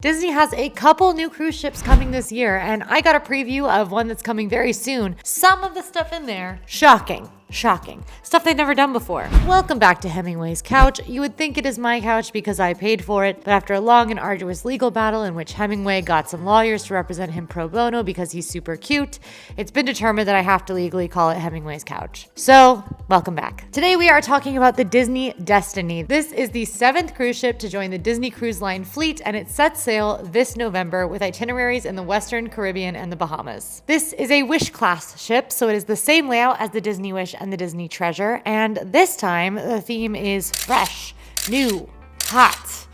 Disney has a couple new cruise ships coming this year, and I got a preview of one that's coming very soon. Some of the stuff in there, shocking. Stuff they've never done before. Welcome back to Hemingway's Couch. You would think it is my couch because I paid for it, but after a long and arduous legal battle in which Hemingway got some lawyers to represent him pro bono because he's super cute, it's been determined that I have to legally call it Hemingway's Couch. So, welcome back. Today we are talking about the Disney Destiny. This is the 7th cruise ship to join the Disney Cruise Line fleet, and it sets sail this November with itineraries in the Western Caribbean and the Bahamas. This is a Wish class ship, so it is the same layout as the Disney Wish and the Disney Treasure, and this time the theme is fresh, new, hot.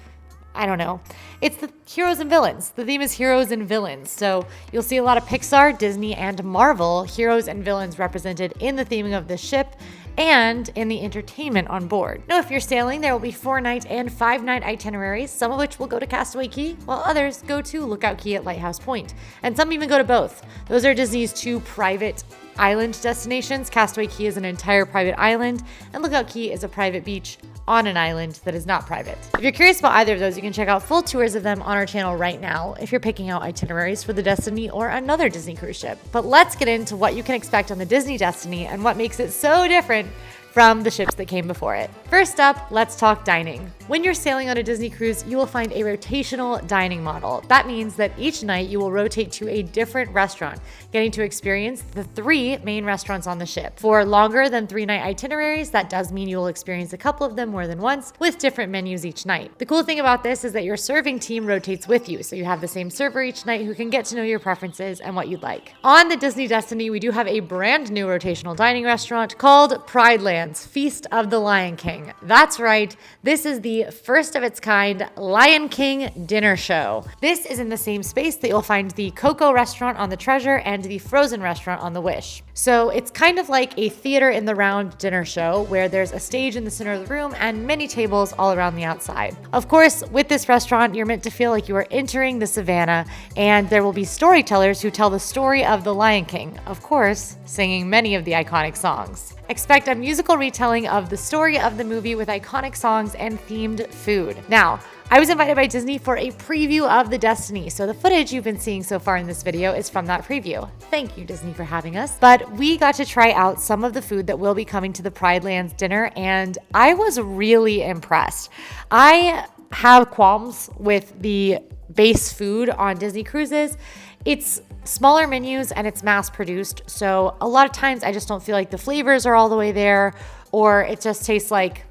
I don't know. It's the heroes and villains. The theme is heroes and villains. So you'll see a lot of Pixar, Disney, and Marvel heroes and villains represented in the theming of the ship and in the entertainment on board. Now, if you're sailing, there will be 4-night and 5-night itineraries, some of which will go to Castaway Cay, while others go to Lookout Cay at Lighthouse Point. And some even go to both. Those are Disney's 2 private island destinations. Castaway Cay is an entire private island, and Lookout Cay is a private beach on an island that is not private. If you're curious about either of those, you can check out full tours of them on our channel right now if you're picking out itineraries for the Destiny or another Disney cruise ship. But let's get into what you can expect on the Disney Destiny and what makes it so different from the ships that came before it. First up, let's talk dining. When you're sailing on a Disney cruise, you will find a rotational dining model. That means that each night you will rotate to a different restaurant, getting to experience the 3 main restaurants on the ship. For longer than 3-night itineraries, that does mean you will experience a couple of them more than once with different menus each night. The cool thing about this is that your serving team rotates with you, so you have the same server each night who can get to know your preferences and what you'd like. On the Disney Destiny, we do have a brand new rotational dining restaurant called Pride Land's Feast of the Lion King. That's right, this is the first of its kind Lion King dinner show. This is in the same space that you'll find the Coco restaurant on the Treasure and the Frozen restaurant on the Wish. So it's kind of like a theater in the round dinner show where there's a stage in the center of the room and many tables all around the outside. Of course, with this restaurant, you're meant to feel like you are entering the savannah, and there will be storytellers who tell the story of the Lion King, of course, singing many of the iconic songs. Expect a musical retelling of the story of the movie with iconic songs and themed food. Now, I was invited by Disney for a preview of the Destiny, so the footage you've been seeing so far in this video is from that preview. Thank you, Disney, for having us. But we got to try out some of the food that will be coming to the Pride Lands dinner, and I was really impressed. I have qualms with the base food on Disney cruises. It's smaller menus and it's mass produced, so a lot of times I just don't feel like the flavors are all the way there, or it just tastes like,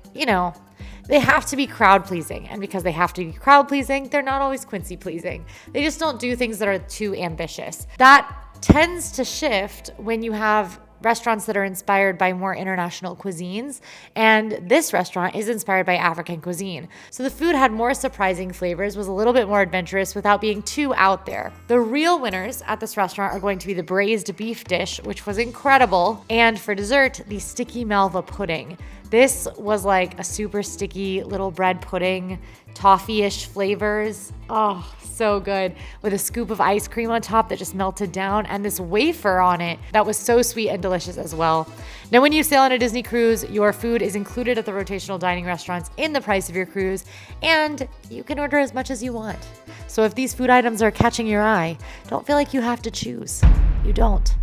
they have to be crowd pleasing, and because they have to be crowd pleasing, they're not always Quincy pleasing. They just don't do things that are too ambitious. That tends to shift when you have restaurants that are inspired by more international cuisines, and this restaurant is inspired by African cuisine. So the food had more surprising flavors, was a little bit more adventurous without being too out there. The real winners at this restaurant are going to be the braised beef dish, which was incredible, and for dessert, the sticky Malva pudding. This was like a super sticky little bread pudding, toffee-ish flavors. Oh, so good. With a scoop of ice cream on top that just melted down, and this wafer on it that was so sweet and delicious as well. Now, when you sail on a Disney cruise, your food is included at the rotational dining restaurants in the price of your cruise, and you can order as much as you want. So if these food items are catching your eye, don't feel like you have to choose. You don't.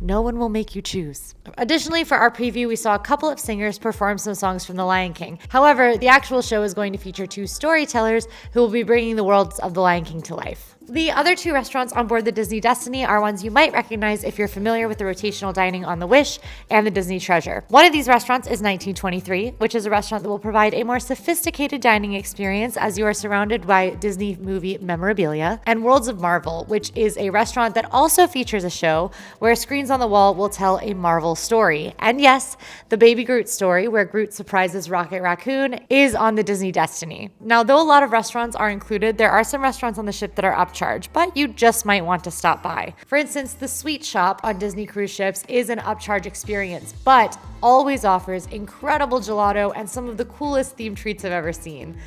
No one will make you choose. Additionally, for our preview, we saw a couple of singers perform some songs from The Lion King. However, the actual show is going to feature 2 storytellers who will be bringing the worlds of The Lion King to life. The other 2 restaurants on board the Disney Destiny are ones you might recognize if you're familiar with the rotational dining on the Wish and the Disney Treasure. One of these restaurants is 1923, which is a restaurant that will provide a more sophisticated dining experience as you are surrounded by Disney movie memorabilia, and Worlds of Marvel, which is a restaurant that also features a show where screens on the wall will tell a Marvel story. And yes, the Baby Groot story, where Groot surprises Rocket Raccoon, is on the Disney Destiny. Now, though a lot of restaurants are included, there are some restaurants on the ship that are Upcharges, but you just might want to stop by. For instance, the Sweet Shop on Disney cruise ships is an upcharge experience, but always offers incredible gelato and some of the coolest themed treats I've ever seen.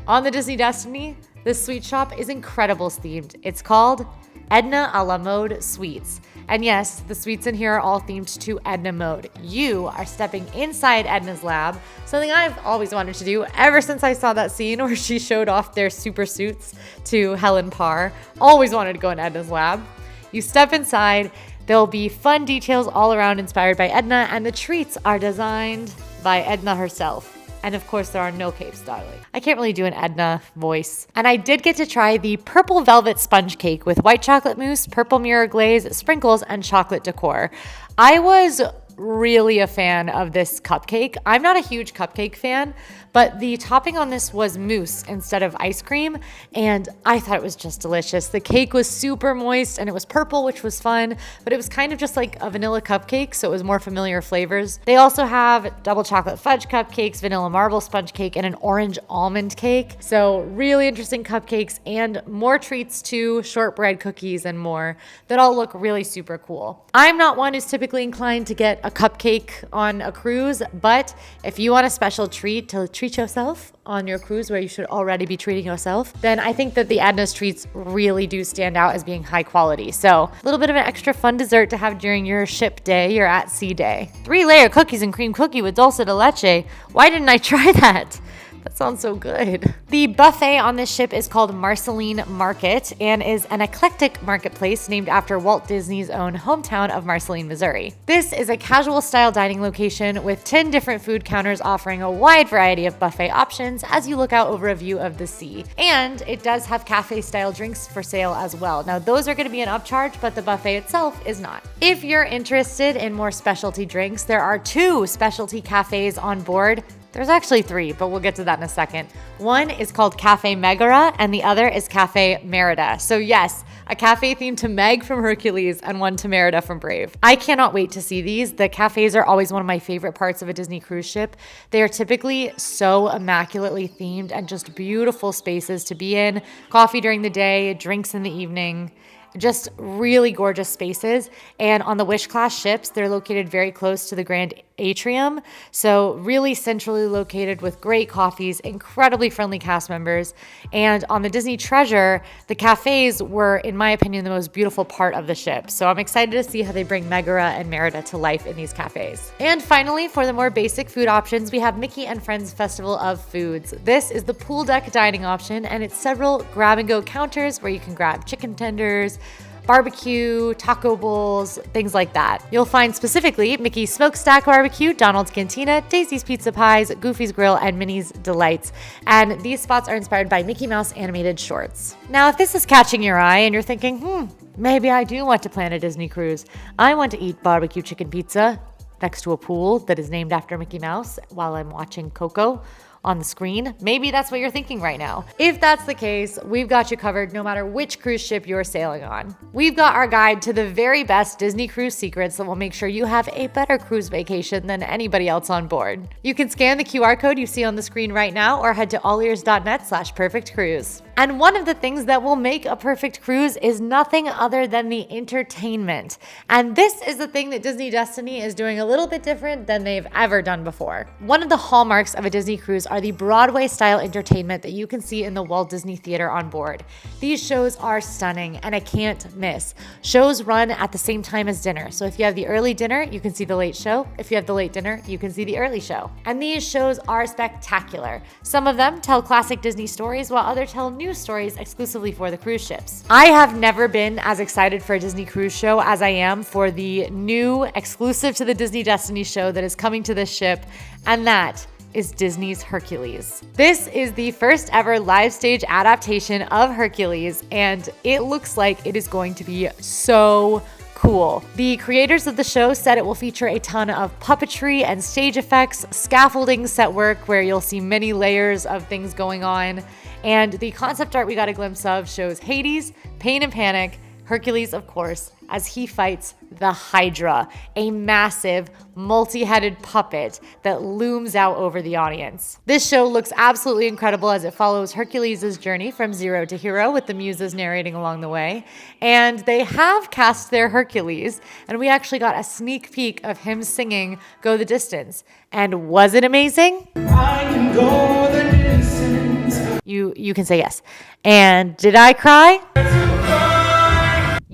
On the Disney Destiny, this Sweet Shop is Incredibles themed. It's called Edna a la mode suites. And yes, the suites in here are all themed to Edna mode. You are stepping inside Edna's lab, something I've always wanted to do ever since I saw that scene where she showed off their super suits to Helen Parr. Always wanted to go in Edna's lab. You step inside, there'll be fun details all around inspired by Edna, and the treats are designed by Edna herself. And of course, there are no capes, darling. I can't really do an Edna voice. And I did get to try the purple velvet sponge cake with white chocolate mousse, purple mirror glaze, sprinkles, and chocolate decor. I was really a fan of this cupcake. I'm not a huge cupcake fan, but the topping on this was mousse instead of ice cream, and I thought it was just delicious. The cake was super moist, and it was purple, which was fun, but it was kind of just like a vanilla cupcake, so it was more familiar flavors. They also have double chocolate fudge cupcakes, vanilla marble sponge cake, and an orange almond cake. So really interesting cupcakes and more treats too, shortbread cookies and more that all look really super cool. I'm not one who's typically inclined to get a cupcake on a cruise, but if you want a special treat to treat yourself on your cruise where you should already be treating yourself, then I think that the Edna's treats really do stand out as being high quality. So a little bit of an extra fun dessert to have during your ship day, your at sea day. 3-layer cookies and cream cookie with dulce de leche. Why didn't I try that? That sounds so good. The buffet on this ship is called Marceline Market and is an eclectic marketplace named after Walt Disney's own hometown of Marceline, Missouri. This is a casual style dining location with 10 different food counters offering a wide variety of buffet options as you look out over a view of the sea. And it does have cafe style drinks for sale as well. Now those are going to be an upcharge, but the buffet itself is not. If you're interested in more specialty drinks, there are 2 specialty cafes on board. There's actually 3, but we'll get to that in a second. One is called Cafe Megara, and the other is Cafe Merida. So yes, a cafe themed to Meg from Hercules and one to Merida from Brave. I cannot wait to see these. The cafes are always one of my favorite parts of a Disney cruise ship. They are typically so immaculately themed and just beautiful spaces to be in. Coffee during the day, drinks in the evening. Just really gorgeous spaces. And on the Wish class ships, they're located very close to the Grand Atrium. So really centrally located with great coffees, incredibly friendly cast members. And on the Disney Treasure, the cafes were, in my opinion, the most beautiful part of the ship. So I'm excited to see how they bring Megara and Merida to life in these cafes. And finally, for the more basic food options, we have Mickey and Friends Festival of Foods. This is the pool deck dining option, and it's several grab-and-go counters where you can grab chicken tenders, barbecue, taco bowls, things like that. You'll find specifically Mickey's Smokestack Barbecue, Donald's Cantina, Daisy's Pizza Pies, Goofy's Grill, and Minnie's Delights. And these spots are inspired by Mickey Mouse animated shorts. Now, if this is catching your eye and you're thinking, maybe I do want to plan a Disney cruise. I want to eat barbecue chicken pizza next to a pool that is named after Mickey Mouse while I'm watching Coco on the screen. Maybe that's what you're thinking right now. If that's the case, we've got you covered no matter which cruise ship you're sailing on. We've got our guide to the very best Disney cruise secrets that will make sure you have a better cruise vacation than anybody else on board. You can scan the QR code you see on the screen right now or head to AllEars.net/perfectcruise. And one of the things that will make a perfect cruise is nothing other than the entertainment. And this is the thing that Disney Destiny is doing a little bit different than they've ever done before. One of the hallmarks of a Disney cruise are the Broadway-style entertainment that you can see in the Walt Disney Theater on board. These shows are stunning and I can't miss. Shows run at the same time as dinner. So if you have the early dinner, you can see the late show. If you have the late dinner, you can see the early show. And these shows are spectacular. Some of them tell classic Disney stories, while others tell new stories exclusively for the cruise ships. I have never been as excited for a Disney cruise show as I am for the new exclusive to the Disney Destiny show that is coming to this ship, and that is Disney's Hercules. This is the first ever live stage adaptation of Hercules, and it looks like it is going to be so cool. The creators of the show said it will feature a ton of puppetry and stage effects, scaffolding set work where you'll see many layers of things going on, and the concept art we got a glimpse of shows Hades, Pain and Panic, Hercules, of course, as he fights the Hydra, a massive, multi-headed puppet that looms out over the audience. This show looks absolutely incredible as it follows Hercules' journey from zero to hero with the muses narrating along the way. And they have cast their Hercules, and we actually got a sneak peek of him singing Go the Distance. And was it amazing? I can go the distance. You can say yes. And did I cry?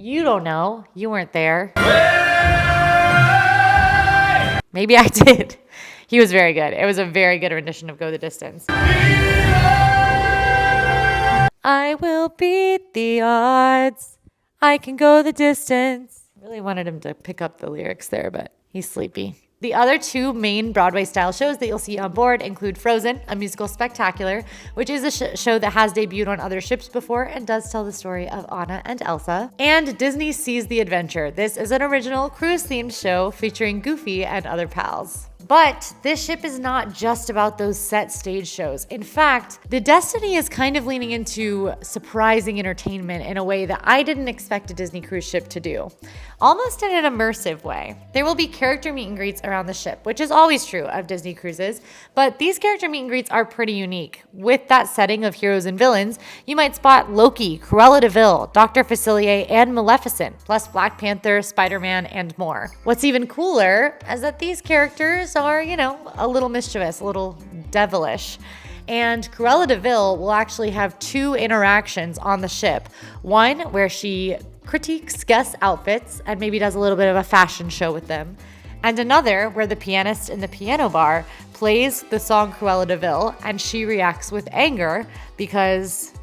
You don't know. You weren't there. Maybe I did. He was very good. It was a very good rendition of Go the Distance. I will beat the odds. I can go the distance. Really wanted him to pick up the lyrics there, but he's sleepy. The other two main Broadway-style shows that you'll see on board include Frozen, a musical spectacular, which is a show that has debuted on other ships before and does tell the story of Anna and Elsa, and Disney Seas the Adventure. This is an original cruise-themed show featuring Goofy and other pals. But this ship is not just about those set stage shows. In fact, the Destiny is kind of leaning into surprising entertainment in a way that I didn't expect a Disney cruise ship to do. Almost in an immersive way. There will be character meet and greets around the ship, which is always true of Disney cruises, but these character meet and greets are pretty unique. With that setting of heroes and villains, you might spot Loki, Cruella de Vil, Dr. Facilier, and Maleficent, plus Black Panther, Spider-Man, and more. What's even cooler is that these characters are, a little mischievous, a little devilish. And Cruella de Vil will actually have two interactions on the ship. One where she critiques guest outfits and maybe does a little bit of a fashion show with them. And another where the pianist in the piano bar plays the song Cruella de Vil and she reacts with anger because,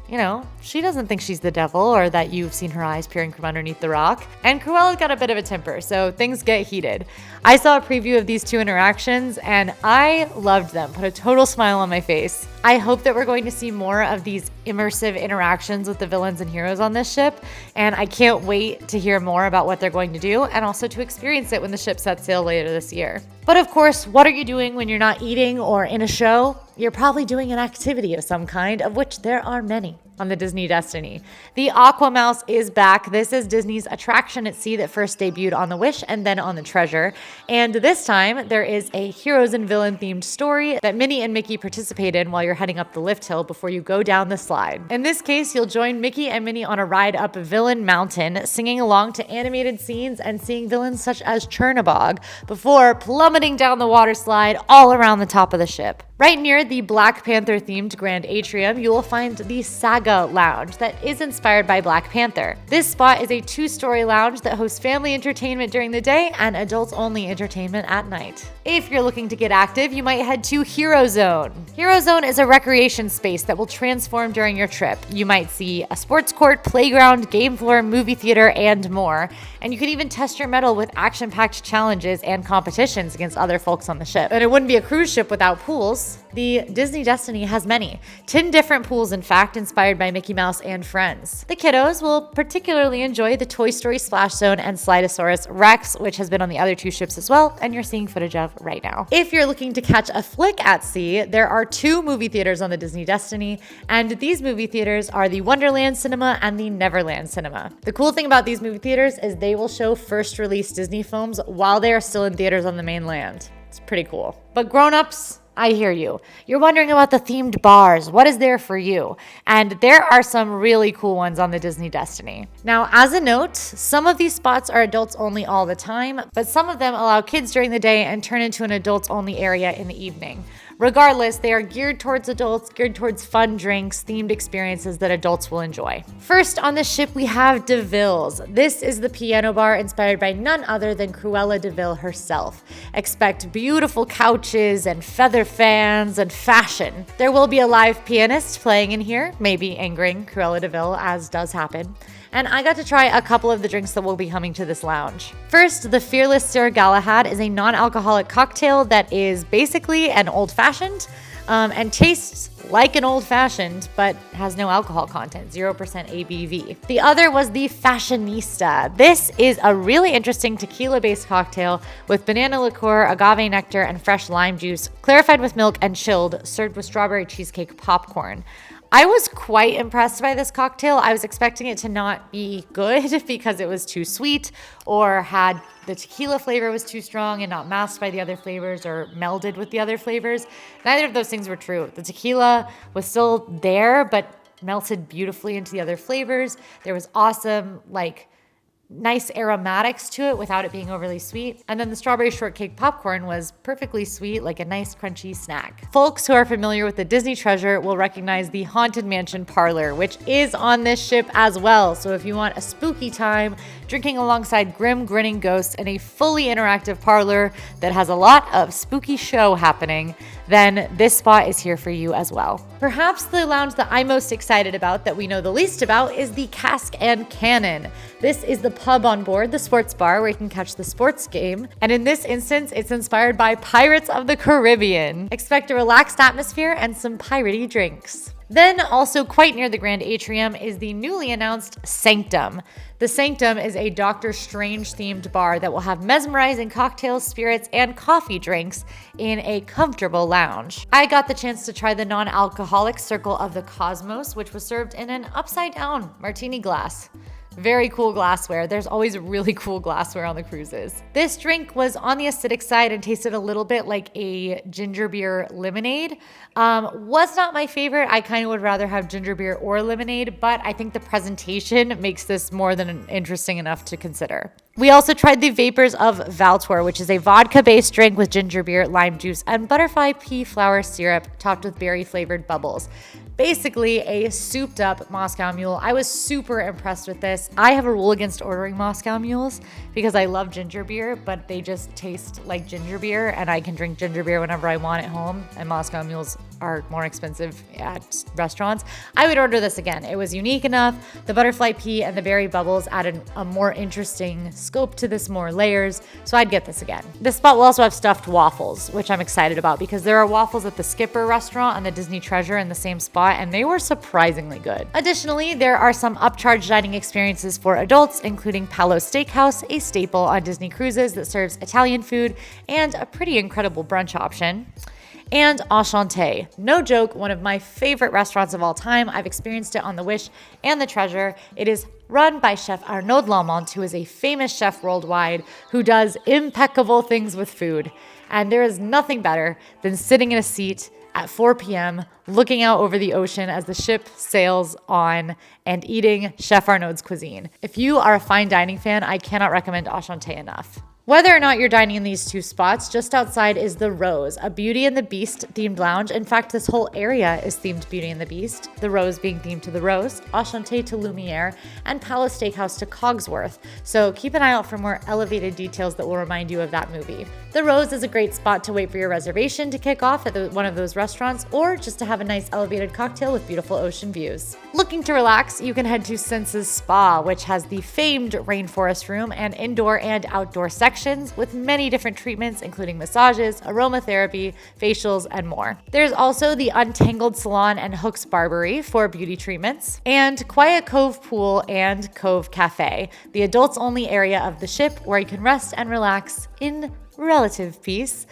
she doesn't think she's the devil or that you've seen her eyes peering from underneath the rock. And Cruella's got a bit of a temper, so things get heated. I saw a preview of these two interactions and I loved them, put a total smile on my face. I hope that we're going to see more of these immersive interactions with the villains and heroes on this ship, and I can't wait to hear more about what they're going to do and also to experience it when the ship sets sail later this year. But of course, what are you doing when you're not eating or in a show? You're probably doing an activity of some kind, of which there are many on the Disney Destiny. The Aqua Mouse is back. This is Disney's attraction at sea that first debuted on the Wish and then on the Treasure. And this time, there is a heroes and villain themed story that Minnie and Mickey participate in while you're heading up the lift hill before you go down the slide. In this case, you'll join Mickey and Minnie on a ride up Villain Mountain, singing along to animated scenes and seeing villains such as Chernabog before plummeting down the water slide all around the top of the ship. Right near the Black Panther themed Grand Atrium, you will find the Saga Lounge that is inspired by Black Panther. This spot is a 2-story lounge that hosts family entertainment during the day and adults only entertainment at night. If you're looking to get active, you might head to Hero Zone. Hero Zone is a recreation space that will transform during your trip. You might see a sports court, playground, game floor, movie theater, and more. And you can even test your mettle with action-packed challenges and competitions against other folks on the ship. And it wouldn't be a cruise ship without pools. The Disney Destiny has many. 10 different pools, in fact, inspired by Mickey Mouse and friends. The kiddos will particularly enjoy the Toy Story Splash Zone and Slidosaurus Rex, which has been on the other two ships as well, and you're seeing footage of right now. If you're looking to catch a flick at sea, there are 2 movie theaters on the Disney Destiny, and these movie theaters are the Wonderland Cinema and the Neverland Cinema. The cool thing about these movie theaters is they will show first release Disney films while they are still in theaters on the mainland. It's pretty cool. But grown-ups, I hear you. You're wondering about the themed bars. What is there for you? And there are some really cool ones on the Disney Destiny. Now, as a note, some of these spots are adults only all the time, but some of them allow kids during the day and turn into an adults only area in the evening. Regardless, they are geared towards adults, geared towards fun drinks, themed experiences that adults will enjoy. First on the ship, we have DeVille's. This is the piano bar inspired by none other than Cruella de Vil herself. Expect beautiful couches and feather fans and fashion. There will be a live pianist playing in here, maybe angering Cruella de Vil, as does happen. And I got to try a couple of the drinks that will be coming to this lounge. First, the Fearless Sir Galahad is a non-alcoholic cocktail that is basically an old-fashioned and tastes like an old-fashioned, but has no alcohol content, 0% ABV. The other was the Fashionista. This is a really interesting tequila-based cocktail with banana liqueur, agave nectar, and fresh lime juice, clarified with milk and chilled, served with strawberry cheesecake popcorn. I was quite impressed by this cocktail. I was expecting it to not be good because it was too sweet or had the tequila flavor was too strong and not masked by the other flavors or melded with the other flavors. Neither of those things were true. The tequila was still there, but melted beautifully into the other flavors. There was awesome, nice aromatics to it without it being overly sweet. And then the strawberry shortcake popcorn was perfectly sweet, like a nice crunchy snack. Folks who are familiar with the Disney Treasure will recognize the Haunted Mansion parlor, which is on this ship as well. So if you want a spooky time drinking alongside grim grinning ghosts in a fully interactive parlor that has a lot of spooky show happening, then this spot is here for you as well. Perhaps the lounge that I'm most excited about, that we know the least about, is the Cask and Cannon. This is the pub on board the sports bar where you can catch the sports game. And in this instance, it's inspired by Pirates of the Caribbean. Expect a relaxed atmosphere and some piratey drinks. Then, also quite near the Grand Atrium, is the newly announced Sanctum. The Sanctum is a Doctor Strange themed bar that will have mesmerizing cocktails, spirits, and coffee drinks in a comfortable lounge. I got the chance to try the non-alcoholic Circle of the Cosmos, which was served in an upside down martini glass. Very cool glassware. There's always really cool glassware on the cruises. This drink was on the acidic side and tasted a little bit like a ginger beer lemonade. Was not my favorite. I kind of would rather have ginger beer or lemonade, but I think the presentation makes this more than interesting enough to consider. We also tried the Vapors of Valtor, which is a vodka-based drink with ginger beer, lime juice, and butterfly pea flower syrup topped with berry-flavored bubbles. Basically a souped up Moscow Mule. I was super impressed with this. I have a rule against ordering Moscow Mules because I love ginger beer, but they just taste like ginger beer, and I can drink ginger beer whenever I want at home, and Moscow Mules are more expensive at restaurants. I would order this again. It was unique enough. The butterfly pea and the berry bubbles added a more interesting scope to this, more layers, so I'd get this again. This spot will also have stuffed waffles, which I'm excited about because there are waffles at the Skipper restaurant and the Disney Treasure in the same spot, and they were surprisingly good. Additionally, there are some upcharge dining experiences for adults, including Palo Steakhouse, a staple on Disney cruises that serves Italian food and a pretty incredible brunch option. And Enchanté. No joke, one of my favorite restaurants of all time. I've experienced it on the Wish and the Treasure. It is run by Chef Arnaud Lamont, who is a famous chef worldwide who does impeccable things with food. And there is nothing better than sitting in a seat at 4 p.m., looking out over the ocean as the ship sails on and eating Chef Arnaud's cuisine. If you are a fine dining fan, I cannot recommend Enchanté enough. Whether or not you're dining in these two spots, just outside is the Rose, a Beauty and the Beast themed lounge. In fact, this whole area is themed Beauty and the Beast, the Rose being themed to the Rose, Enchanté to Lumiere, and Palace Steakhouse to Cogsworth. So keep an eye out for more elevated details that will remind you of that movie. The Rose is a great spot to wait for your reservation to kick off at one of those restaurants, or just to have a nice elevated cocktail with beautiful ocean views. Looking to relax, you can head to Senses Spa, which has the famed rainforest room and indoor and outdoor sections with many different treatments, including massages, aromatherapy, facials, and more. There's also the Untangled Salon and Hooks Barbery for beauty treatments, and Quiet Cove Pool and Cove Cafe, the adults-only area of the ship where you can rest and relax in relative peace,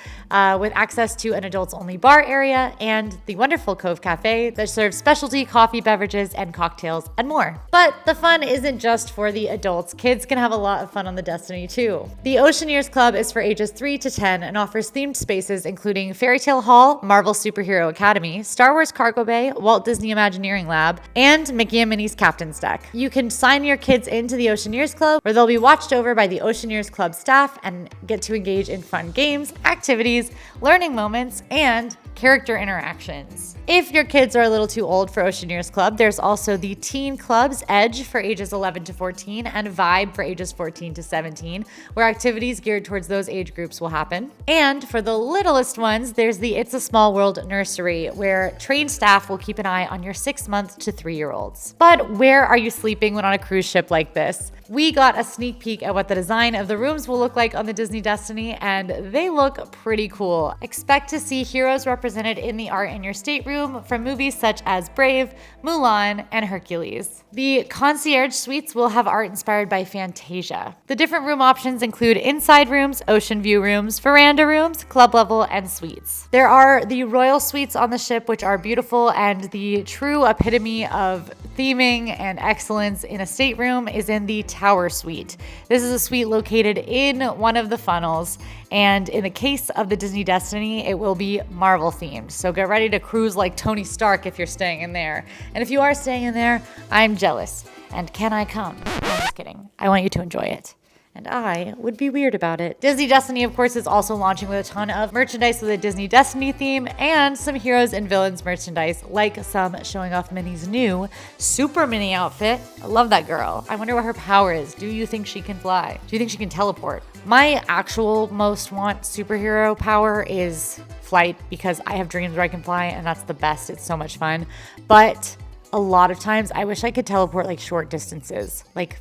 with access to an adults-only bar area and the wonderful Cove Cafe that serves specialty coffee, beverages, and cocktails, and more. But the fun isn't just for the adults. Kids can have a lot of fun on the Destiny too. The Oceaneers Club is for ages 3 to 10 and offers themed spaces including Fairy Tale Hall, Marvel Superhero Academy, Star Wars Cargo Bay, Walt Disney Imagineering Lab, and Mickey and Minnie's Captain's Deck. You can sign your kids into the Oceaneers Club, where they'll be watched over by the Oceaneers Club staff and get to engage in fun games, activities, learning moments, and character interactions. If your kids are a little too old for Oceaneers Club, there's also the teen clubs, Edge for ages 11 to 14 and Vibe for ages 14 to 17, where activities geared towards those age groups will happen. And for the littlest ones, there's the It's a Small World nursery, where trained staff will keep an eye on your 6-month to 3-year-olds. But where are you sleeping when on a cruise ship like this? We got a sneak peek at what the design of the rooms will look like on the Disney Destiny, and they look pretty cool. Expect to see heroes represented in the art in your stateroom from movies such as Brave, Mulan, and Hercules. The concierge suites will have art inspired by Fantasia. The different room options include inside rooms, ocean view rooms, veranda rooms, club level, and suites. There are the royal suites on the ship, which are beautiful, and the true epitome of theming and excellence in a stateroom is in the Tower Suite. This is a suite located in one of the funnels, and in the case of the Disney Destiny, it will be Marvel themed. So get ready to cruise like Tony Stark if you're staying in there. And if you are staying in there, I'm jealous. And can I come? No, I'm just kidding. I want you to enjoy it. And I would be weird about it. Disney Destiny, of course, is also launching with a ton of merchandise with a Disney Destiny theme and some Heroes and Villains merchandise, like some showing off Minnie's new Super Minnie outfit. I love that girl. I wonder what her power is. Do you think she can fly? Do you think she can teleport? My actual most want superhero power is flight, because I have dreams where I can fly, and that's the best. It's so much fun. But a lot of times I wish I could teleport like short distances, like,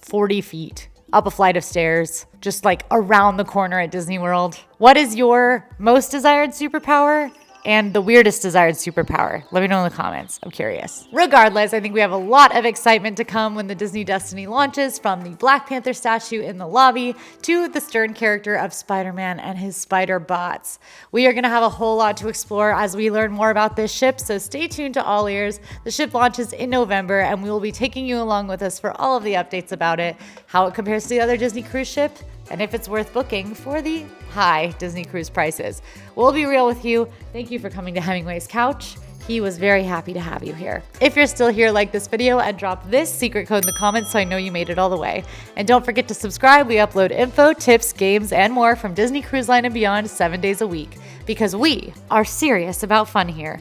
40 feet. Up a flight of stairs, just like around the corner at Disney World. What is your most desired superpower and the weirdest desired superpower? Let me know in the comments. I'm curious. Regardless, I think we have a lot of excitement to come when the Disney Destiny launches, from the Black Panther statue in the lobby to the stern character of Spider-Man and his spider bots. We are going to have a whole lot to explore as we learn more about this ship, so stay tuned to All Ears. The ship launches in November, and we will be taking you along with us for all of the updates about it, how it compares to the other Disney cruise ship, and if it's worth booking for the high Disney cruise prices. We'll be real with you. Thank you for coming to Hemingway's Couch. He was very happy to have you here. If you're still here, like this video and drop this secret code in the comments so I know you made it all the way. And don't forget to subscribe. We upload info, tips, games, and more from Disney Cruise Line and beyond 7 days a week, because we are serious about fun here.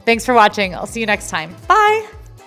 Thanks for watching. I'll see you next time. Bye.